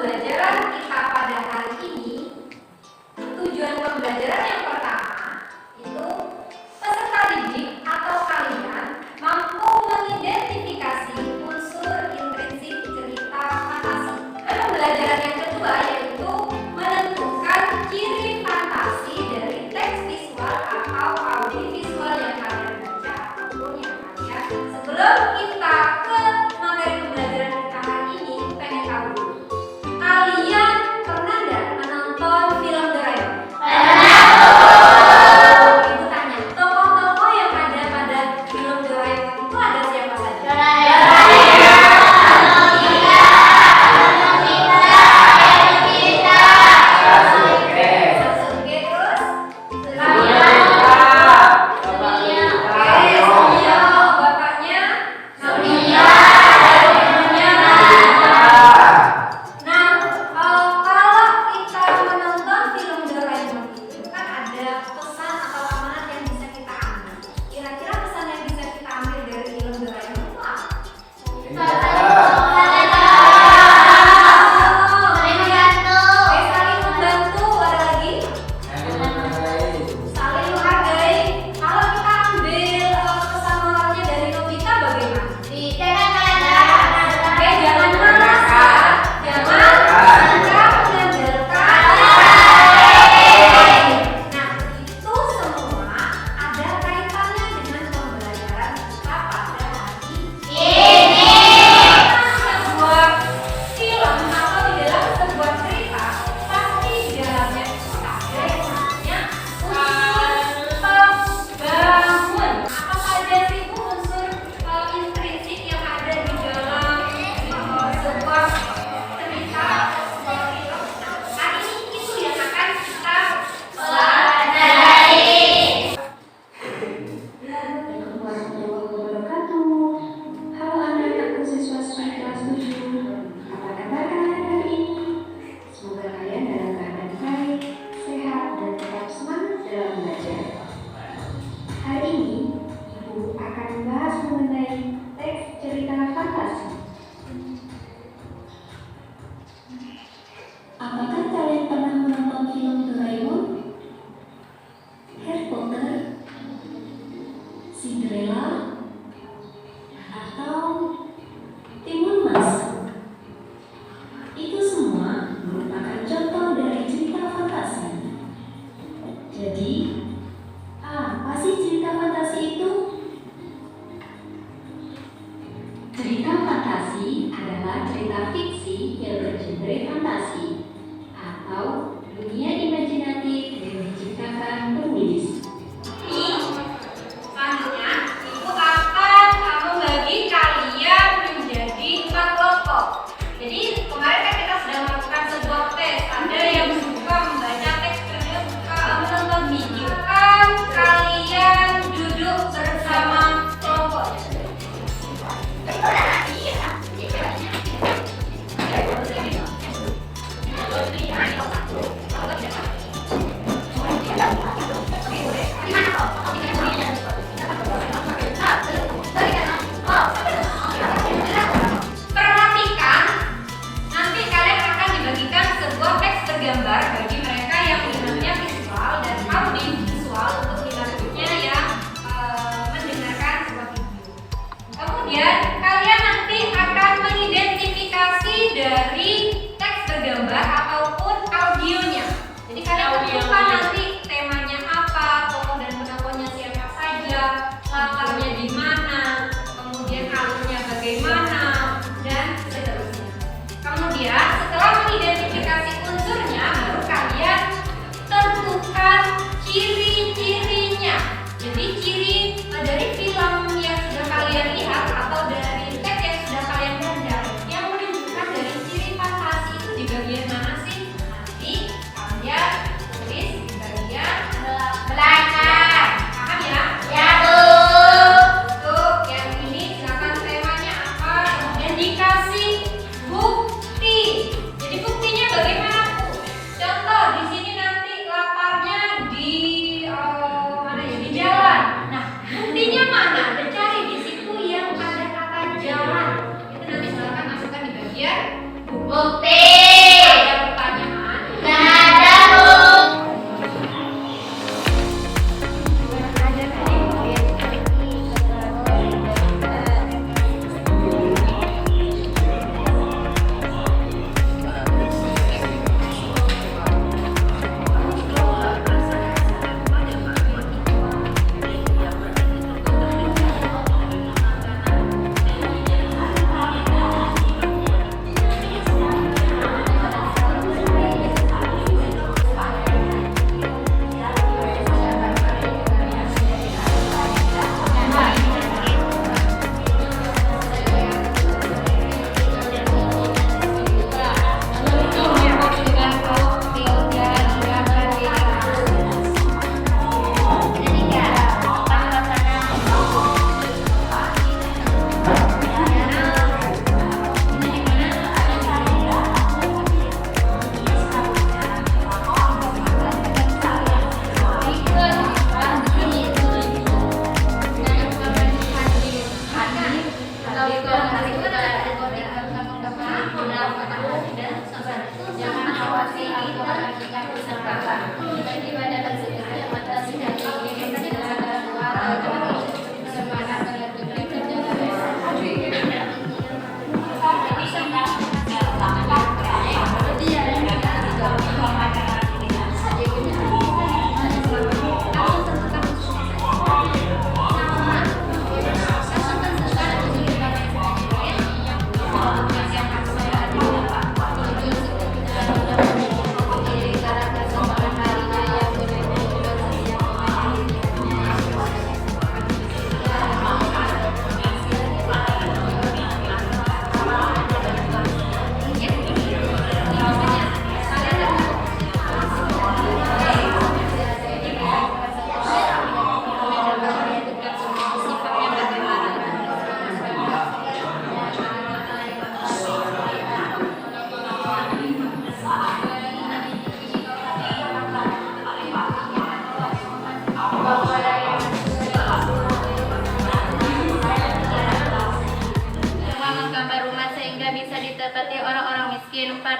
pembelajaran kita pada hari ini, tujuan pembelajaran yang pertama itu peserta didik atau kalian mampu mengidentifikasi unsur intrinsik cerita fantasi. Pembelajaran yang kedua yaitu menentukan ciri fantasi dari teks visual atau audiovisual yang kalian baca ataupun yang kalian. Sebelum kita ke materi pembelajaran kita hari ini, pengen tahu dulu, kalian pernah nggak menonton film Doraemon? Ibu tanya, tokoh-tokoh yang ada pada film Doraemon itu ada siapa saja? Sasuke, terus bapaknya Nah, kalau kita menonton film Doraemon itu kan ada pesan atau amanat yang bisa kita ambil. Kira-kira pesan yang bisa kita ambil dari film Doraemon itu apa? Saling membantu, ada lagi? Saling menghargai. Kalau kita ambil pesan moralnya dari Nobita bagaimana? Oke, jangan malas ya. Jangan sikap mengandalkan. Nah, itu semua ada kaitannya dengan pembelajaran kita pada hari ini. Sebuah film atau di dalam sebuah cerita pasti di dalamnya itu ada yang namanya unsur pembangun. Apa saja sih Bu unsur intrinsik yang ada di dalam sebuah cerita atau sebuah film? Hari ini itu yang akan kita pelajari. Warahmatullahi wabarakatuh. Halo anak-anakku siswa-siswi kelas 7. Apa kabar kalian hari ini? Semoga kalian dalam keadaan baik, sehat, dan tetap semangat dalam belajar. Hari ini, Ibu akan membahas mengenai teks cerita fantasi. Apakah kalian pernah menonton film Doraemon, Harry Potter, Cinderella, atau Timun Mas? Itu semua merupakan contoh dari cerita fantasi. Jadi, apa sih cerita fantasi itu? Cerita fantasi adalah cerita fiksi yang bergenre fantasi atau dunia imajinatif yang diciptakan penulis. Selanjutnya, Ibu akan membagi kalian menjadi 4 kelompok. Jadi kemarin kan kita sudah melakukan sebuah tes. Ada yang suka membaca teks terbuka, menonton video. Kan kalian duduk bersama kelompoknya. Perhatikan, nanti kalian akan dibagikan sebuah teks bergambar bagi mereka yang minatnya visual dan audiovisual untuk minatnya yang mendengarkan sebuah video. Kemudian kalian nanti akan mengidentifikasi dari teks bergambar ataupun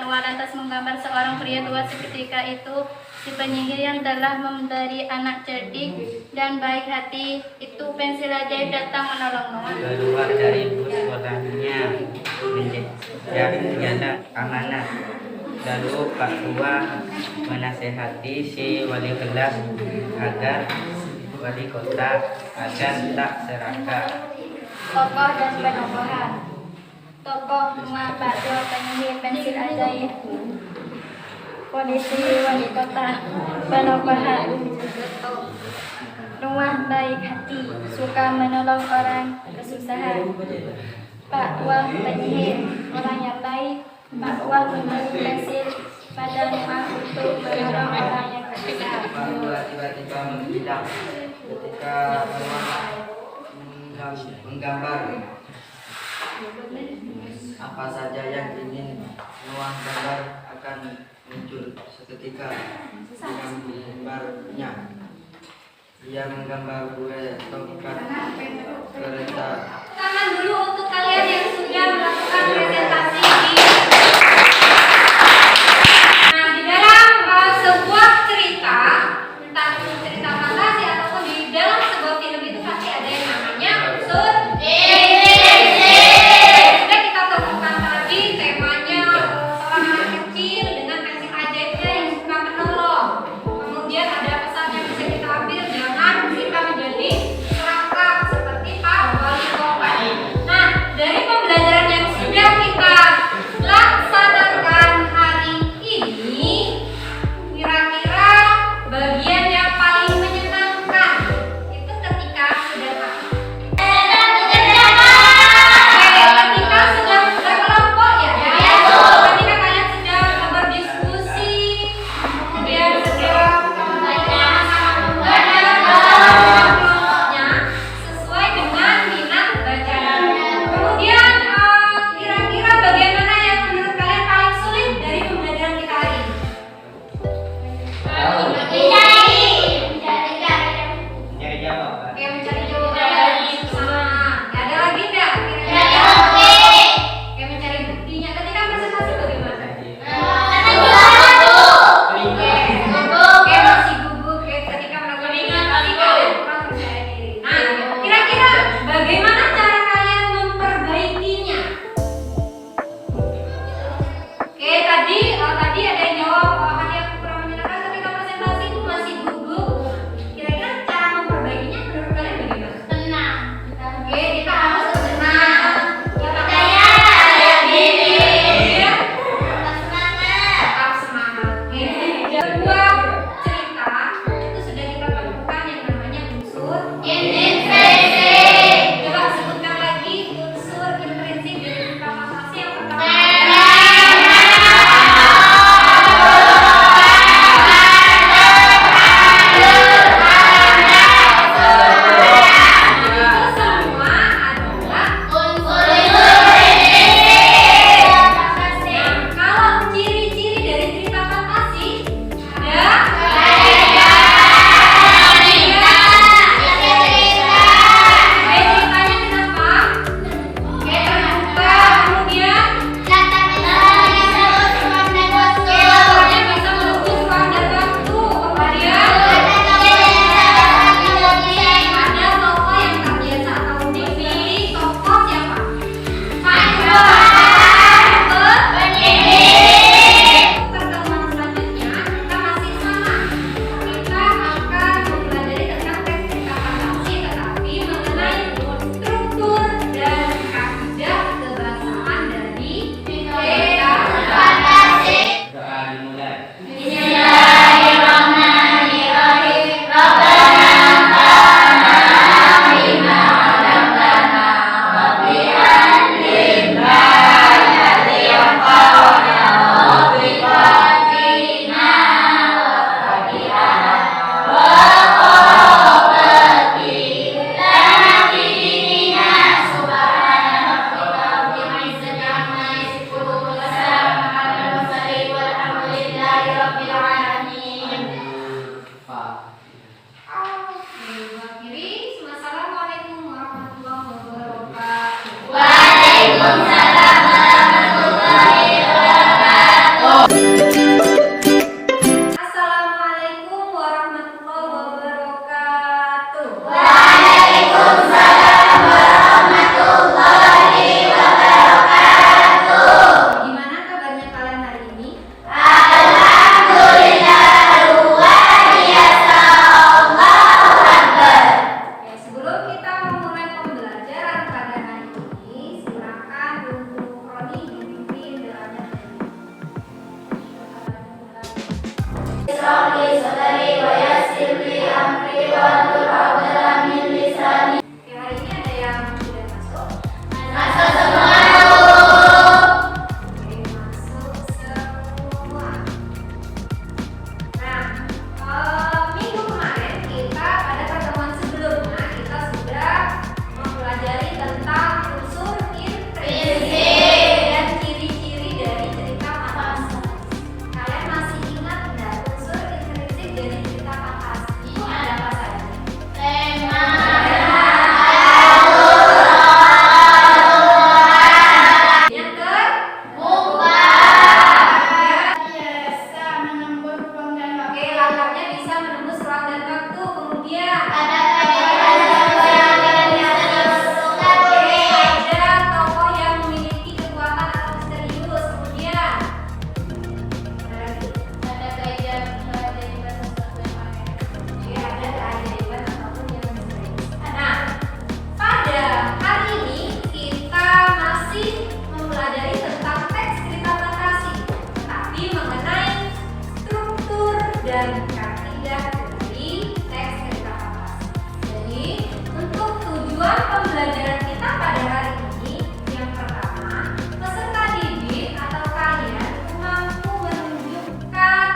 Pak Noah lantas menggambar seorang pria tua seketika itu. Si penyihir yang telah memberi anak cerdik dan baik hati itu pensil ajaib datang menolong Noah. Keluar dari bus sekolahnya menjaga amanat. Lalu Pak Tua menasehati si wali kelas agar wali kota agar tak serakah. Tokoh dan penokohan. Tokoh Noah, Pak Tua, penyihir, pensil ajaib. Polisi, wali kota, penokohan. Noah baik hati, suka menolong orang kesusahan. Pak Tua, penyihir, orang yang baik. Pak Tua memberi pensil pada Noah untuk menolong orang yang kesusahan. Pak Tua tiba-tiba menghilang ketika menggambar apa saja yang ingin Noah gambar akan muncul seketika dengan gambarnya. Ia menggambar kue tongkat kereta. Tangan dulu untuk kalian yang sudah melakukan presentasi di di dalam sebuah cerita, entah itu cerita fantasi ataupun di dalam sebuah film itu pasti ada yang namanya unsur sudah kita temukan tadi temanya seorang anak kecil dengan pensil ajaibnya yang suka menolong. Kemudian ada pesan yang bisa kita ambil, jangan kita menjadi serakah seperti Pak Wali Kota. Nah, dari pembelajaran yang sudah kita laksanakan hari ini, kira-kira bagian yang paling menyenangkan itu ketika sudah ketika sudah berkelompok ya, ketika kalian sudah berdiskusi, kemudian sudah kelompoknya sesuai dengan minat bacaan. Kemudian kira-kira bagian mana yang menurut kalian paling sulit dari pembelajaran kita hari ini? Nyari jawab. Pak. Oke, mencari jawaban. Sama. Nggak ada lagi nggak? Kira-kira? Oke, mencari buktinya. Ketika presentasi bagaimana? Oke, masih gugup. Oke, ketika melakukan presentasi kalian kurang percaya diri. Nah, kira-kira bagaimana cara kalian memperbaikinya? Oke, tadi ada yang jawab hal yang kurang menyenangkan ketika presentasi itu masih gugup. Kira-kira cara memperbaikinya menurut kalian bagaimana? Oke, kita harus tenang. Kita percaya diri. Kemudian tetap semangat. Oke, sebuah cerita itu sudah kita temukan yang namanya unsur intrinsik. Coba sebutkan lagi unsur intrinsik dari cerita fantasi yang pertama. Kalau ciri-ciri dari cerita fantasi ada ceritanya kenapa? Oke, terbuka, kemudian autornya bisa melukis ruang dan waktu, kemudian ada tokoh yang tak biasa atau unik. Pilih tokoh siapa? Pertemuan selanjutnya kita masih sama. Kita akan mempelajari tentang teks cerita fantasi, tetapi mengenai struktur dan kaidah kebahasaan dari cerita fantasi. Doa dimulai. Alhamdulillah. dan kaidah dari teks cerita fantasi. Jadi, untuk tujuan pembelajaran kita pada hari ini, yang pertama, peserta didik atau kalian mampu menunjukkan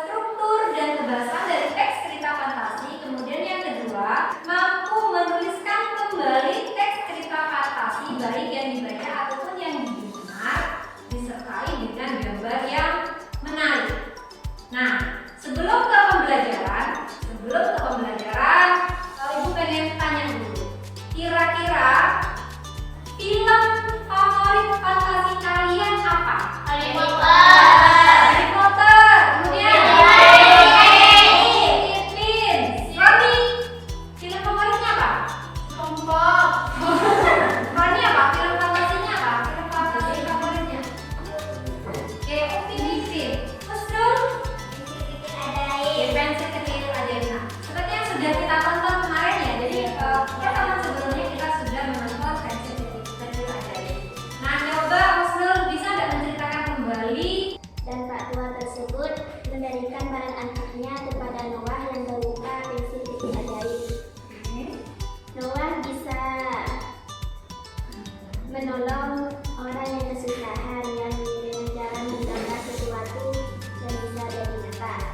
struktur dan kebahasan dari teks cerita fantasi. Kemudian yang kedua, mampu menuliskan kembali teks cerita fantasi baik yang dibaca ataupun yang didengar, disertai dengan gambar yang menarik. Nah, sebelum ke pembelajaran, Ibu pengen tanya dulu. Kira-kira film favorit fantasi kalian apa? Harry Potter. Kemudian Ipin. Roni, film favoritnya apa? SpongeBob. Roni apa? Film fantasinya apa? Film fantasi favoritnya? Oke, Ipin. Terus dong? Pensil kecil ajaib. Nah, seperti yang sudah kita tonton kemarin ya. Jadi pertemuan sebelumnya kita sudah menonton pensil kecil ajaib. Nah, coba Husnul bisa nggak menceritakan kembali? Dan Pak Tua tersebut memberikan barang antiknya kepada Noah yang berupa pensil kecil ajaib. Noah bisa menolong orang yang kesusahan yang dengan cara menggambar sesuatu yang bisa jadi nyata.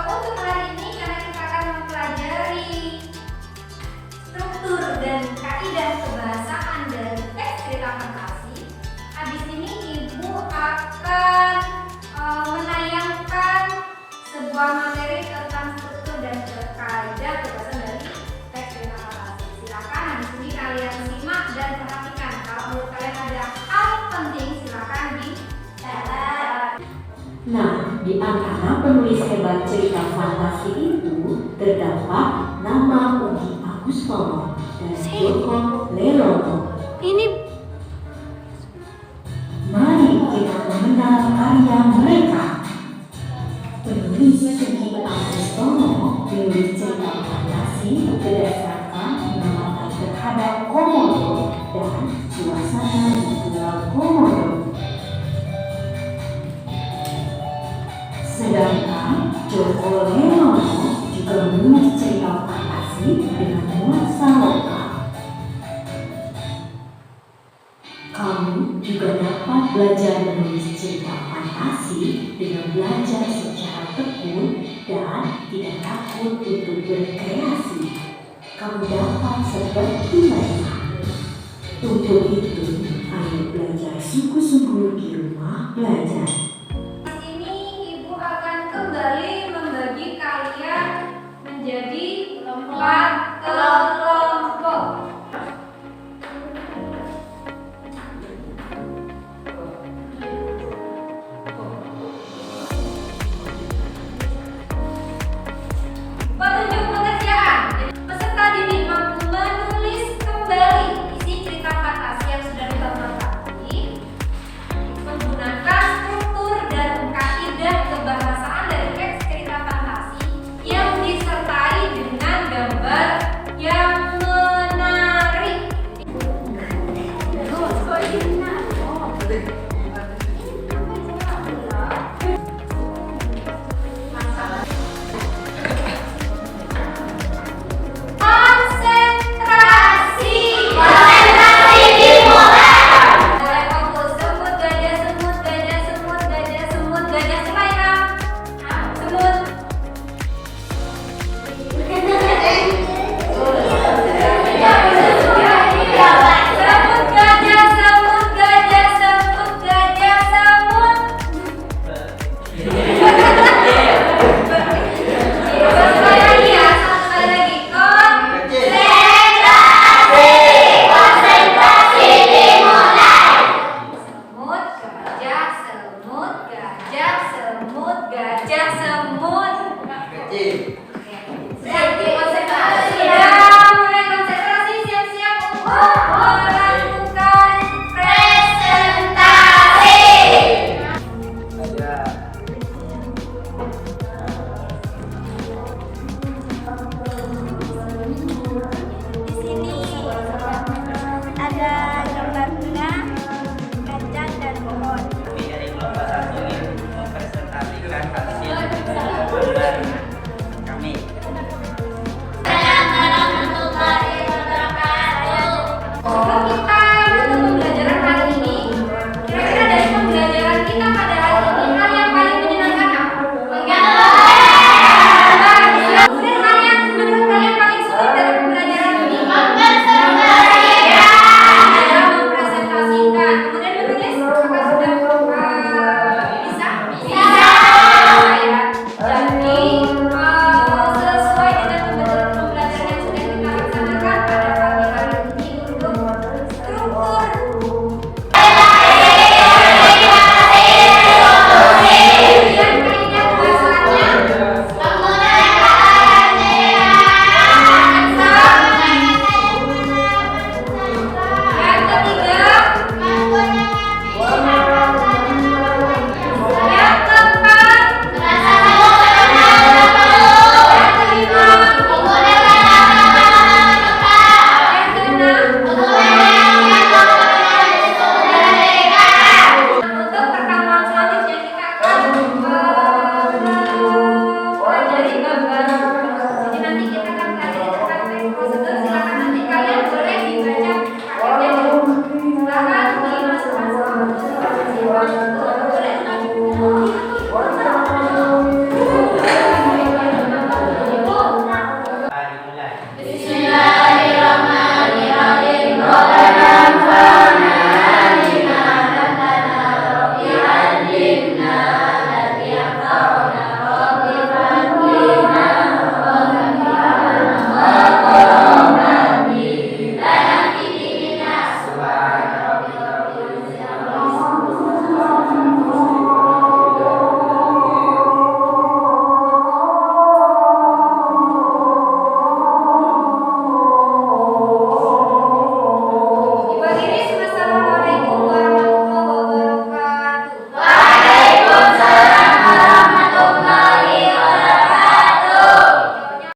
Untuk hari ini karena kita akan mempelajari struktur dan kaidah kebahasaan dari teks cerita fantasi. Habis ini Ibu akan menayangkan sebuah materi tentang struktur dan kaidah kebahasaan dari teks cerita fantasi. Silakan habis ini kalian simak dan perhatikan. Kalau menurut kalian ada hal penting, silakan dicatat. Nah, di antara penulis hebat cerita fantasi itu terdapat nama Ugi Agustono dan Joko Lerono. Mari kita mengenal karya mereka. Penulis Ugi Agustono menulis cerita fantasi berdasarkan pengamatan terhadap Komodo dan suasana di Pulau Komodo. Sedangkan Joko Lerono juga menulis cerita fantasi dengan nuansa lokal. Kamu juga dapat belajar menulis cerita fantasi dengan belajar secara tekun dan tidak takut untuk berkreasi. Kamu dapat seperti mereka. Untuk itu, ayo belajar sungguh-sungguh di rumah belajar. Kembali membagi kalian menjadi 4 kelompok. Petunjuk pengerjaan. Peserta didik mampu menulis kembali isi cerita fantasi yang sudah ditonton tadi, menggunakan struktur dan kaidah kebahasaan dari teks cerita fantasi yang disertai dengan gambar yang menarik. Konsentrasi dimulai. Mulai fokus. Semut gajah, semut gajah, semut gajah, semut gajah. Mulai Ram. Semut. Semut gajah, semut gajah, semut gajah, semut. Satu kali lagi ya, satu kali lagi. Konsentrasi dimulai. Semut gajah, semut gajah, semut gajah, semut. Kecil.